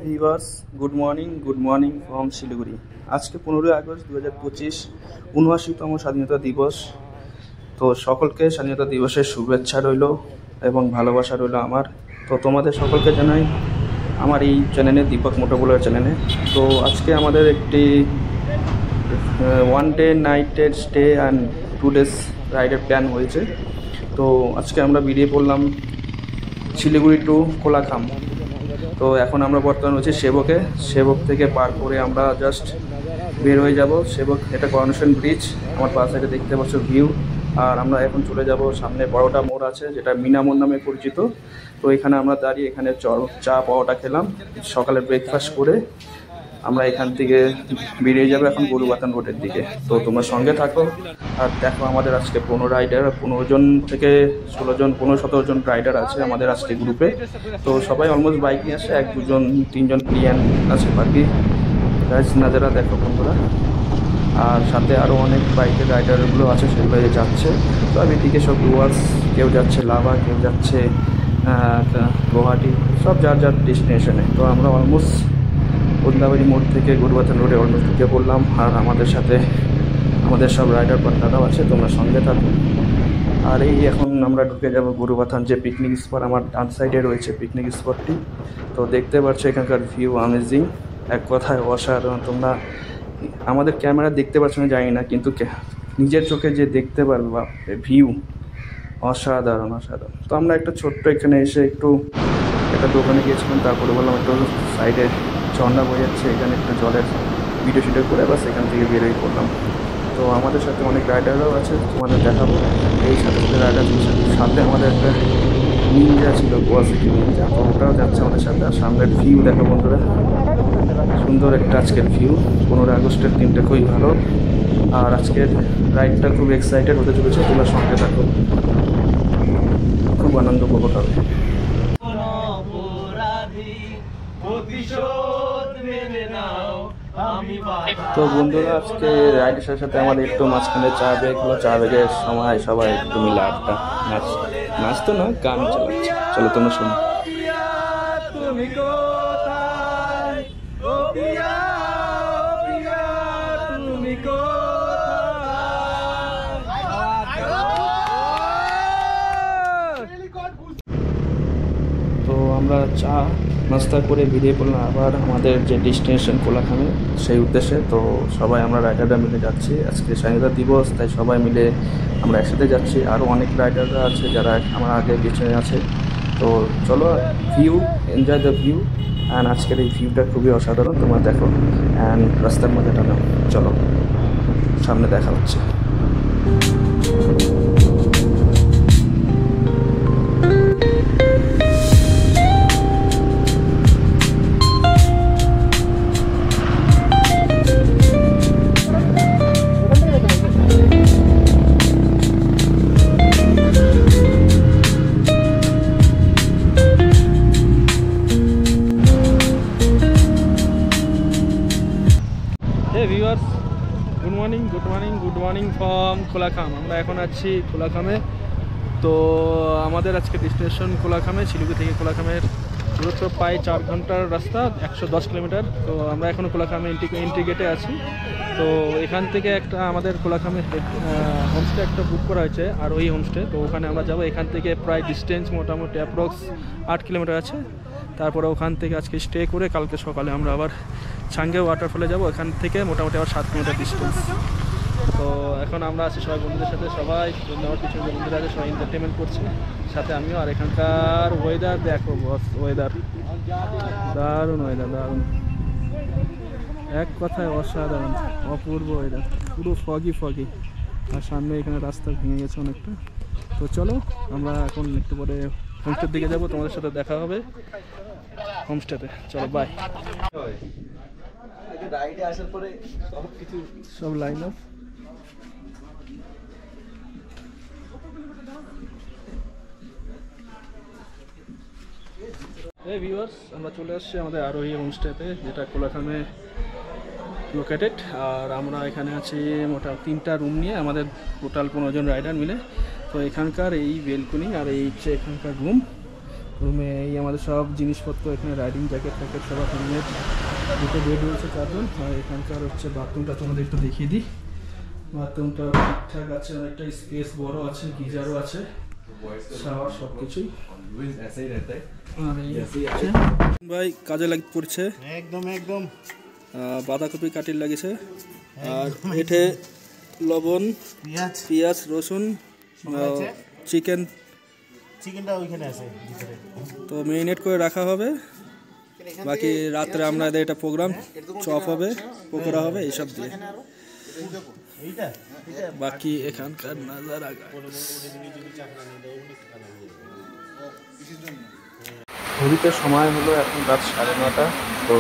Viewers, good morning from Siliguri. আজকে 15ই August 2025, ৭৯তম স্বাধীনতা দিবস। তো সকলকে স্বাধীনতা দিবসের শুভেচ্ছা রইল এবং ভালোবাসা রইল আমার। তো তোমাদের সকলকে জানাই আমার এই চ্যানেলে, দীপক মোটোগুলার চ্যানেলে। তো আজকে আমাদের একটি 1 ডে নাইটের স্টে অ্যান্ড 2 ডেজ রাইডের প্ল্যান হয়েছে। তো আজকে আমরা বেরিয়ে পড়লাম শিলিগুড়ি টু কোলাখাম। তো এখন আমরা বর্তমান হচ্ছে সেবক থেকে পার করে আমরা জাস্ট বের হয়ে যাব সেবক। এটা করোনেশন ব্রিজ, আমার পাশ সাইডে দেখতে পাচ্ছ ভিউ। আর আমরা এখন চলে যাব সামনে বড়টা মোড় আছে, যেটা মিনা মোড় নামে পরিচিত। তো এখানে আমরা দাঁড়িয়ে এখানে চা পাওয়াটা খেলাম, সকালে ব্রেকফাস্ট করে আমরা এখান থেকে বেরিয়ে যাবো এখন গরুবাথান রোডের দিকে। তো তোমরা সঙ্গে থাকো আর দেখো আমাদের আজকে 15 জন থেকে 16 জন 15-17 জন রাইডার আছে আমাদের আজকে গ্রুপে। তো সবাই অলমোস্ট বাইক নিয়ে আসে, 1-2 জন 3 জন প্রিয়ান আছে, বাকি গাইজ নাজারা দেখো বন্ধুরা। আর সাথে আরও অনেক বাইকের রাইডারগুলো আছে, সেগুলো যাচ্ছে। তো আমি এদিকে সব ডুয়ার্স, কেউ যাচ্ছে লাভা, কেউ যাচ্ছে গুয়াহাটি, সব যার যার ডেস্টিনেশনে। তো আমরা অলমোস্ট বন্দাবাড়ি মোড় থেকে গরুবাথান রোডে অলমোস্ট ঢুকে পড়লাম। আর আমাদের সাথে আমাদের সব রাইডার পার্টনাররাও আছে, তোমরা সঙ্গে থাকো। আর এই এখন আমরা ঢুকে যাব গরুবাথান, যে পিকনিক স্পট আমার ডান সাইডে রয়েছে পিকনিক স্পটটি। তো দেখতে পাচ্ছ এখানকার ভিউ অ্যামেজিং, এক কথায় অসাধারণ। তোমরা আমাদের ক্যামেরা দেখতে পাচ্ছ না জানি না, কিন্তু নিজের চোখে যে দেখতে পারবা ভিউ অসাধারণ। তো আমরা একটা ছোট্ট এখানে এসে একটু একটা দোকানে গিয়েছিলাম, তারপরে বললাম একটু সাইডে ঝর্ণা বয়ে যাচ্ছে, এখানে একটু জলের ভিডিও করে বাস এখান থেকে বেরোই করলাম। তো আমাদের সাথে অনেক রাইডাররাও আছে, তোমাদের দেখাবো। এই সাথে রাইডার সাথে আমাদের একটা নিনজা ছিল, কোয়াসিটি নিনজা, তো ওটাও যাচ্ছে আমাদের সাথে। আর সামনের ভিউ দেখো বন্ধুরা, সুন্দর একটা আজকের ভিউ। 15 আগস্টের দিনটা খুবই ভালো। আর আজকের রাইডটা খুব এক্সাইটেড হতে চলেছে, তোমরা সঙ্গে থাকো, খুব আনন্দ উপভোগ হবে। তো বন্ধুরা, আজকে রাইডারের সাথে আমাদের একটু মাঝখানে চা ব্রেক হলো। চা ব্রেকের সময় সবাই একটু মিলে আড্ডা, নাচ তো না, গান চালাচ্ছে। চলো তোমরা শোনো। তো আমরা চা নাস্তা করে বেরিয়ে পড়লাম আবার আমাদের যে ডেস্টিনেশন কোলাখামে, সেই উদ্দেশ্যে। তো সবাই আমরা রাইডাররা মিলে যাচ্ছি, আজকে স্বাধীনতা দিবস, তাই সবাই মিলে আমরা একসাথে যাচ্ছি। আরও অনেক রাইডাররা আছে যারা আমার আগে পিছনে আছে। তো চলো, view, enjoy the view. And আজকের এই ভিউটা খুবই অসাধারণ, তোমরা দেখো। অ্যান্ড রাস্তার মধ্যে টানো, চলো সামনে দেখা হচ্ছে। Viewers, good morning from Kolakham. আমরা এখন আছি কোলাখামে। তো আমাদের আজকে ডেস্টিনেশন কোলাখামে। শিলিগুড়ি থেকে কোলাখামের দূরত্ব প্রায় 4 ঘন্টার রাস্তা, 110 কিলোমিটার। তো আমরা এখন কোলাখামে এন্ট্রি গেটে আছি। তো এখান থেকে একটা আমাদের কোলাখামে হোমস্টে একটা বুক করা হয়েছে, আর ওই হোমস্টে। তো ওখানে আমরা যাবো। এখান থেকে প্রায় ডিস্টেন্স মোটামুটি অ্যাপ্রক্স 8 কিলোমিটার আছে। তারপরে ওখান থেকে আজকে স্টে করে কালকে সকালে আমরা আবার ছাঙ্গে ওয়াটারফলে যাব। এখান থেকে মোটামুটি আবার 7 কিলোমিটার ডিস্টেন্স। তো এখন আমরা আছি সবাই বন্ধুদের সাথে, সবাই আমার পিছনে যে বন্ধুরা আছে সবাই এন্টারটেনমেন্ট করছে, সাথে আমিও। আর এখানকার ওয়েদার দেখো বস, দারুণ ওয়েদার, দারুণ, এক কথায় অসাধারণ, অপূর্ব ওয়েদার, পুরো ফগি। আর সামনে এখানে রাস্তা ভেঙে গেছে অনেকটা। তো চলো আমরা এখন একটু পরে হোমস্টের দিকে যাবো, তোমাদের সাথে দেখা হবে হোমস্টেতে। চলো বাই। রাইডে আসার পরে সব লাইন আপ। এই ভিউয়ার্স, আমরা চলে আসছি আমাদের আরোহী হোমস্টেতে, যেটা কোলাখামে লোকেটেড। আর আমরা এখানে আছি মোটামুটি 3টা রুম নিয়ে, আমাদের টোটাল 15 জন রাইডার মিলে। তো এখানকার এই বেলকনি আর এই হচ্ছে এখানকার রুম। রুমে এই আমাদের সব জিনিসপত্র, এখানে রাইডিং জ্যাকেট ট্যাকেট সব হেলমেট, দুটো বেড রয়েছে 4 জন। আর এখানকার হচ্ছে বাথরুমটা তোমাদের একটু দেখিয়ে দিই। বাথরুমটা ঠিকঠাক আছে, অনেকটা স্পেস বড় আছে, গিজারও আছে, শাওয়ার সব কিছুই। ভাই কাজে লাগ পড়ছে একদম একদম। বাঁধাকপি কাটির লাগিয়েছে, আর এঠে লবণ, পেঁয়াজ, রসুন, চিকেনটা ওইখানে আছে ভিতরে, তো মেরিনেট করে রাখা হবে। বাকি রাত্রে আমরা এটা প্রোগ্রাম, চপ হবে, পকোড়া হবে, এইসব দিয়ে। বাকি এখানকার নাজারা ঘড়িতে সময় হলো এখন রাত 9:30। তো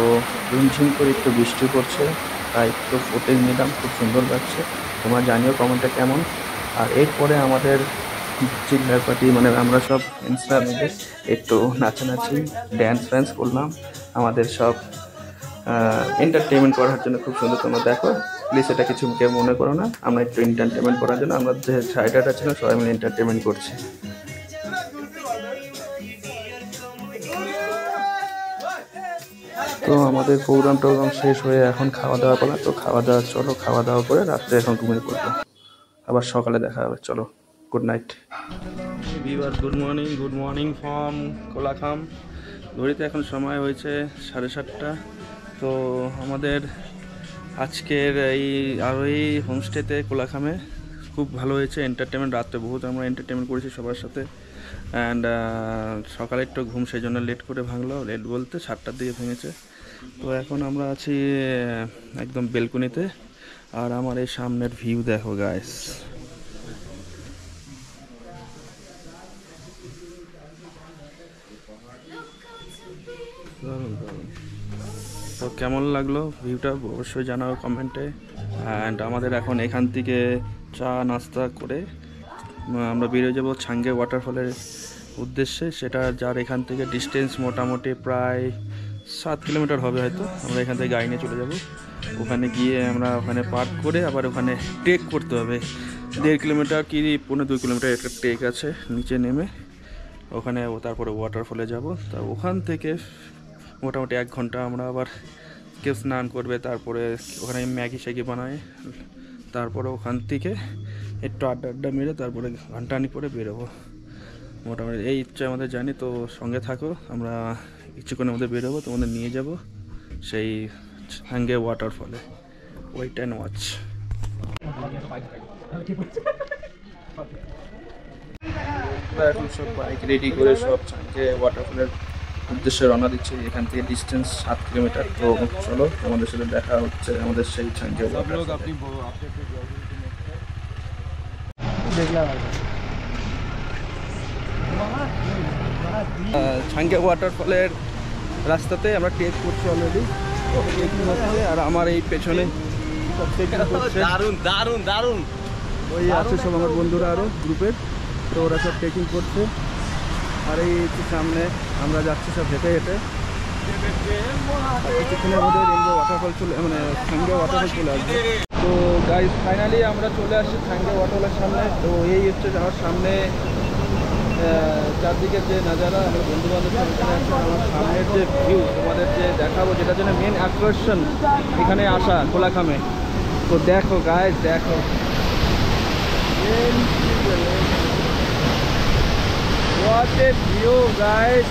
ঝিমঝিম করে একটু বৃষ্টি পড়ছে, তাই একটু ফুটেজ নিলাম, খুব সুন্দর লাগছে। তোমরা জানিও কমেন্টে কেমন। আর এরপরে আমাদের চিল্লার পার্টি, মানে আমরা সব ফ্রেন্ডসরা মিলে একটু নাচানাচি ড্যান্স ফ্যান্স করলাম, আমাদের সব এন্টারটেনমেন্ট করার জন্য। খুব সুন্দর, তোমরা দেখো প্লিজ, এটা কিছু কেউ মনে করো না। আমরা একটু এন্টারটেনমেন্ট করার জন্য আমরা যে সাইডাটা ছিল সবাই মিলে এন্টারটেনমেন্ট করছি। তো আমাদের প্রোগ্রাম শেষ হয়ে এখন খাওয়া দাওয়া করলাম। তো খাওয়া দাওয়া করে রাত্রে এখন ঘুমিয়ে পড়বো, আবার সকালে দেখা হবে। চলো, good night viewers, good morning from Kolakham. ঘড়িতে এখন সময় হয়েছে 7:30। তো আমাদের আজকের এই হোমস্টেতে কোলাখামে খুব ভালো হয়েছে এন্টারটেনমেন্ট। রাত্রে বহুত আমরা এন্টারটেনমেন্ট করেছি সবার সাথে। অ্যান্ড সকালে একটু ঘুম, সেই জন্য লেট করে ভাঙলো। লেট বলতে 7টার দিকে ভেঙেছে। তো এখন আমরা আছি একদম বেলকনিতে, আর আমার এই সামনের ভিউ দেখো গাইস। তো কেমন লাগলো ভিউটা অবশ্যই জানাও কমেন্টে। অ্যান্ড আমাদের এখন এখান থেকে চা নাস্তা করে আমরা বেরিয়ে যাব ছাঙ্গে ওয়াটারফলের উদ্দেশ্যে। সেটা যার এখান থেকে ডিস্টেন্স মোটামুটি প্রায় 7 কিলোমিটার হবে হয়তো। আমরা এখান থেকে গাড়ি নিয়ে চলে যাব। ওখানে গিয়ে আমরা ওখানে পার্ক করে আবার ওখানে ট্রেক করতে হবে 1.5 কিলোমিটার কি 1.5-2 কিলোমিটার একটা ট্রেক আছে নিচে নেমে, ওখানে তারপরে ওয়াটারফলে যাব। তা ওখান থেকে মোটামুটি 1 ঘন্টা আমরা আবার কেউ স্নান করবে, তারপরে ওখানে ম্যাগি স্যাগি বানায়, তারপরে ওখান থেকে একটু আড্ডা মেরে তারপরে ঘন্টানি পরে বেরোবো। মোটামুটি এই ইচ্ছা আমাদের, জানি। তো সঙ্গে থাকো, আমরা কিছুক্ষণের মধ্যে বেরোবো, তোমাদের নিয়ে যাব সেই ছাঙ্গে ওয়াটারফলে। Wait and watch. এখন সব বাইক রেডি করে সব ছাঙ্গে ওয়াটারফলের উদ্দেশ্যে রওনা দিচ্ছি। এখান থেকে ডিস্টেন্স 7 কিলোমিটার। তো চলো, আমাদের সাথে দেখা হচ্ছে আমাদের সেই ছাঙ্গে ওয়াটারফল। ছাঙ্গে ওয়াটারফলের রাস্তাতে আমরা ট্রেক করছি অলরেডি, আর আমার এই পেছনে দারুণ ওই আছে সব আমার বন্ধুরা আরও গ্রুপের। তো ওরা সব ট্রেকিং করছে, আর এই সামনে আমরা যাচ্ছি সব হেঁটে হেঁটে। কিছুক্ষণের মধ্যে রেনবো ওয়াটারফল মানে ছাঙ্গে ওয়াটারফল চলে আসবে। তো গাইস ফাইনালি আমরা চলে আসছি ছাঙ্গে ওয়াটারফলের সামনে। তো এই হচ্ছে আমার সামনে চারদিকের যে নাজারা, আমার বন্ধু বান্ধব এখানে আছে। আমার সামনের যে ভিউ তোমাদের যে দেখাবো, যেটার জন্য মেন আকর্ষণ এখানে আসা কোলাখামে। তো দেখো গাইস, দেখো what a view guys.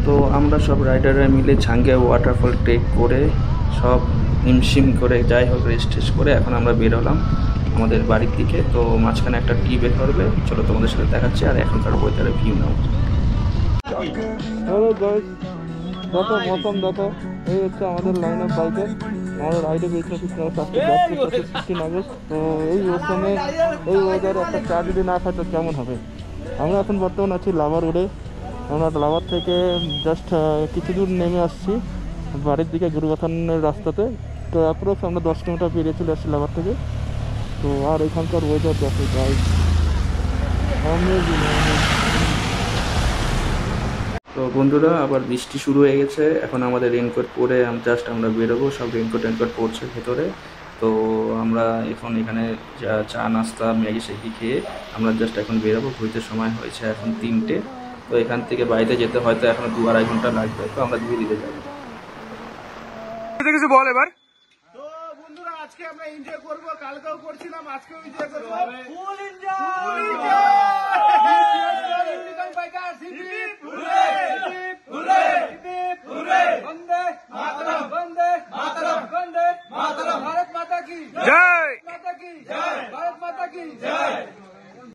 তো আমরা সব রাইডাররা মিলে ছাঙ্গে ওয়াটারফল ট্রেক করে সব হিমশিম করে যাই হোক রেস্ট করে এখন আমরা বেরোলাম আমাদের বাড়ির দিকে। তো মাঝখানে একটা টি বের করবে, চলো তোমাদের সাথে দেখাচ্ছি। আর এখনকার ওয়েদারের ভিউ নাও। হ্যালো গাইস, দেখো মৌসুম দেখো, এই হচ্ছে আমাদের লাইন অফ বাইকে। আমাদের রাইডে পেয়েছিল 15 আগস্ট। তো এই মৌসুমে এই ওয়েদারে একটা চা যদি না খায় তো কেমন হবে। আমরা এখন বর্তমানে আছি লাভার রোডে। আমরা লাভার থেকে জাস্ট কিছু দূর নেমে আসছি বাড়ির দিকে গুরুবাথানের রাস্তাতে। তো অ্যাপ্রক্স আমরা 10 কিলোমিটার পেরিয়ে চলে আসছি লাভার থেকে। তো আর এখানকার ওয়েদার দেখো গাইস, তো বন্ধুরা আবার বৃষ্টি শুরু হয়ে গেছে। এখন আমাদের রেনকোট পরে জাস্ট আমরা বেরোবো, সব রেনকোট পড়ছে ভেতরে। তো আমরা এখন এখানে চা নাস্তা ম্যাগি স্যাগি খেয়ে আমরা জাস্ট এখন বেরোবো। ঘুরতে সময় হয়েছে এখন 3টে। তো এখান থেকে বাড়িতে যেতে হয়তো এখনো 2-2.5 ঘন্টা লাগবে। তো আমরা ধীরে ধীরে যাবো। কিছু বল এবার। তো বন্ধুরা আজকে আমরা এনজয় করব, কালকেও করছিলাম, আজকেও এনজয় করব, ফুল এনজয়। জয় भारत माता की जय।